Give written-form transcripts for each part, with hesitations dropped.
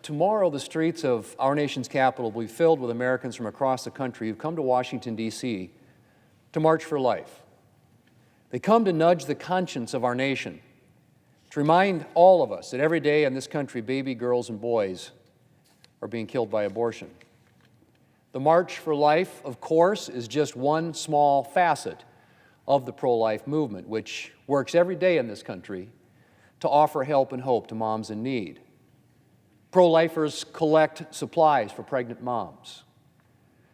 Tomorrow, the streets of our nation's capital will be filled with Americans from across the country who've come to Washington, D.C. to march for life. They come to nudge the conscience of our nation, to remind all of us that every day in this country, baby girls and boys are being killed by abortion. The March for Life, of course, is just one small facet of the pro-life movement, which works every day in this country to offer help and hope to moms in need. Pro-lifers collect supplies for pregnant moms.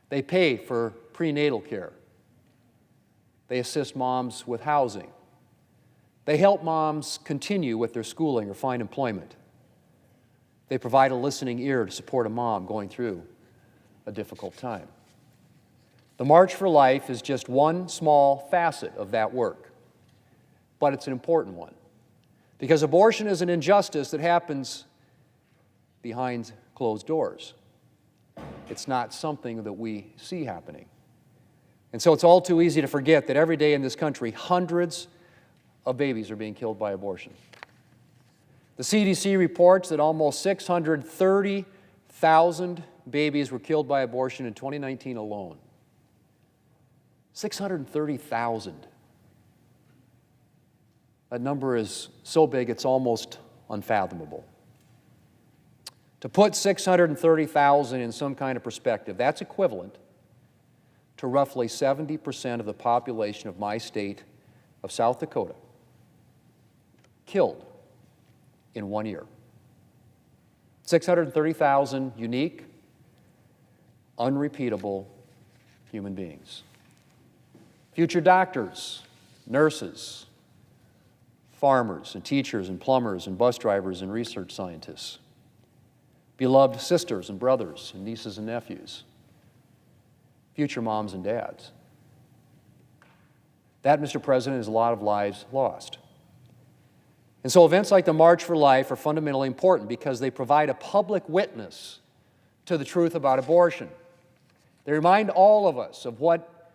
They pay for prenatal care. They assist moms with housing. They help moms continue with their schooling or find employment. They provide a listening ear to support a mom going through a difficult time. The March for Life is just one small facet of that work, but it's an important one, because abortion is an injustice that happens behind closed doors. It's not something that we see happening. And so it's all too easy to forget that every day in this country, hundreds of babies are being killed by abortion. The CDC reports that almost 630,000 babies were killed by abortion in 2019 alone. 630,000. That number is so big it's almost unfathomable. To put 630,000 in some kind of perspective, that's equivalent to roughly 70% of the population of my state of South Dakota killed in 1 year. 630,000 unique, unrepeatable human beings. Future doctors, nurses, farmers and teachers and plumbers and bus drivers and research scientists. Beloved sisters and brothers and nieces and nephews. Future moms and dads. That, Mr. President, is a lot of lives lost. And so events like the March for Life are fundamentally important because they provide a public witness to the truth about abortion. They remind all of us of what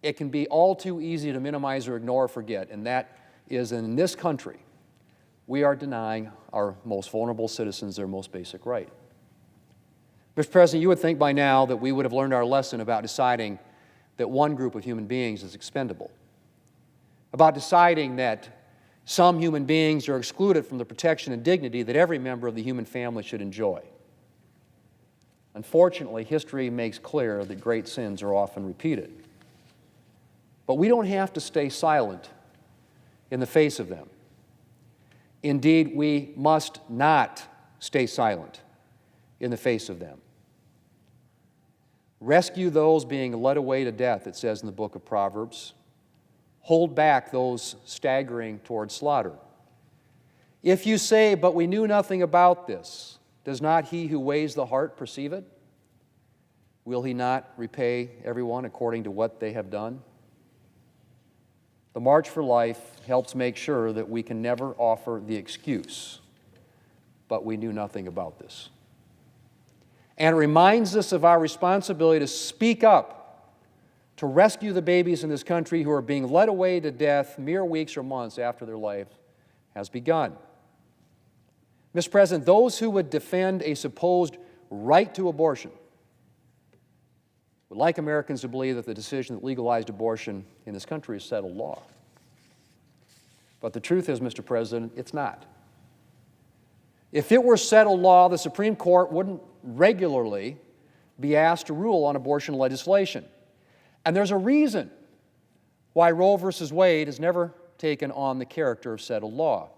it can be all too easy to minimize or ignore or forget, and that is in this country, we are denying our most vulnerable citizens their most basic right. Mr. President, you would think by now that we would have learned our lesson about deciding that one group of human beings is expendable, about deciding that some human beings are excluded from the protection and dignity that every member of the human family should enjoy. Unfortunately, history makes clear that great sins are often repeated. But we don't have to stay silent in the face of them. Indeed, we must not stay silent in the face of them. Rescue those being led away to death, it says in the book of Proverbs. Hold back those staggering toward slaughter. If you say, but we knew nothing about this, does not he who weighs the heart perceive it? Will he not repay everyone according to what they have done? The March for Life helps make sure that we can never offer the excuse, but we knew nothing about this. And it reminds us of our responsibility to speak up, to rescue the babies in this country who are being led away to death mere weeks or months after their life has begun. Mr. President, those who would defend a supposed right to abortion would like Americans to believe that the decision that legalized abortion in this country is settled law. But the truth is, Mr. President, it's not. If it were settled law, the Supreme Court wouldn't regularly be asked to rule on abortion legislation. And there's a reason why Roe versus Wade has never taken on the character of settled law.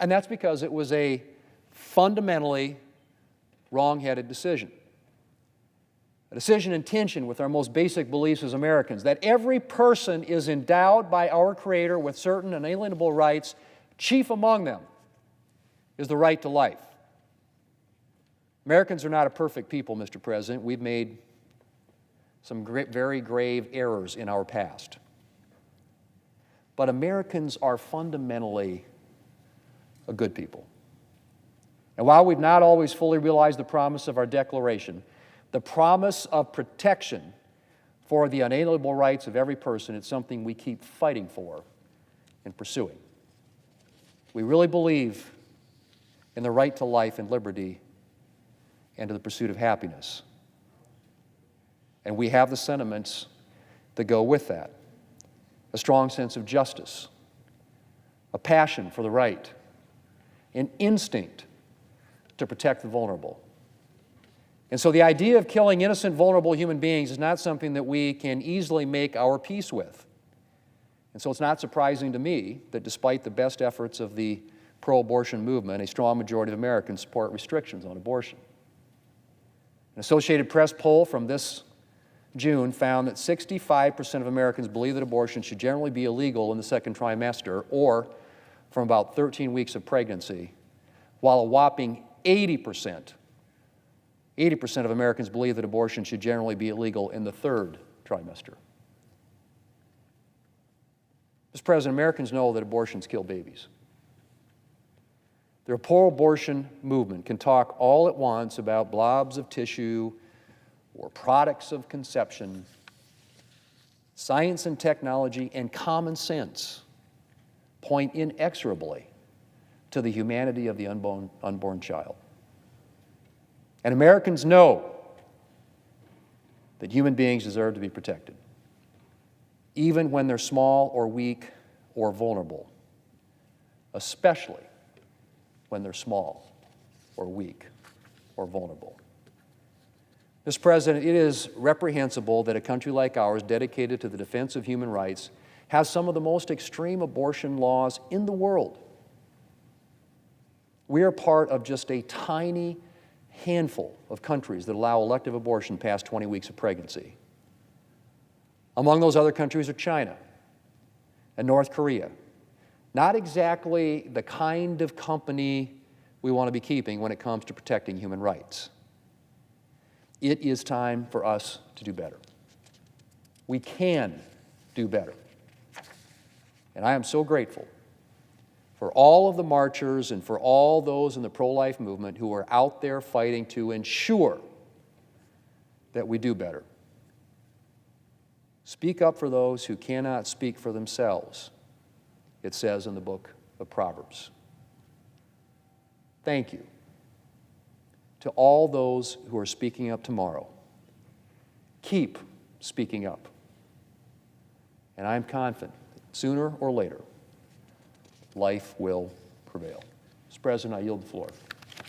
And that's because it was a fundamentally wrong-headed decision. A decision in tension with our most basic beliefs as Americans, that every person is endowed by our Creator with certain inalienable rights, chief among them is the right to life. Americans are not a perfect people, Mr. President. We've made some very grave errors in our past. But Americans are fundamentally a good people. And while we've not always fully realized the promise of our Declaration, the promise of protection for the unalienable rights of every person is something we keep fighting for and pursuing. We really believe in the right to life and liberty and to the pursuit of happiness. And we have the sentiments that go with that: a strong sense of justice, a passion for the right, an instinct to protect the vulnerable. And so the idea of killing innocent, vulnerable human beings is not something that we can easily make our peace with. And so it's not surprising to me that despite the best efforts of the pro-abortion movement, a strong majority of Americans support restrictions on abortion. An Associated Press poll from this June found that 65% of Americans believe that abortion should generally be illegal in the second trimester or from about 13 weeks of pregnancy, while a whopping 80% of Americans believe that abortion should generally be illegal in the third trimester. Mr. President, Americans know that abortions kill babies. The pro-abortion movement can talk all at once about blobs of tissue or products of conception. Science and technology and common sense point inexorably to the humanity of the unborn child. And Americans know that human beings deserve to be protected, even when they're small or weak or vulnerable, especially when they're small or weak or vulnerable. Mr. President, it is reprehensible that a country like ours, dedicated to the defense of human rights, has some of the most extreme abortion laws in the world. We are part of just a tiny handful of countries that allow elective abortion past 20 weeks of pregnancy. Among those other countries are China and North Korea. Not exactly the kind of company we want to be keeping when it comes to protecting human rights. It is time for us to do better. We can do better. And I am so grateful for all of the marchers and for all those in the pro-life movement who are out there fighting to ensure that we do better. Speak up for those who cannot speak for themselves, it says in the book of Proverbs. Thank you to all those who are speaking up tomorrow. Keep speaking up. And I'm confident that sooner or later, life will prevail. Mr. President, I yield the floor.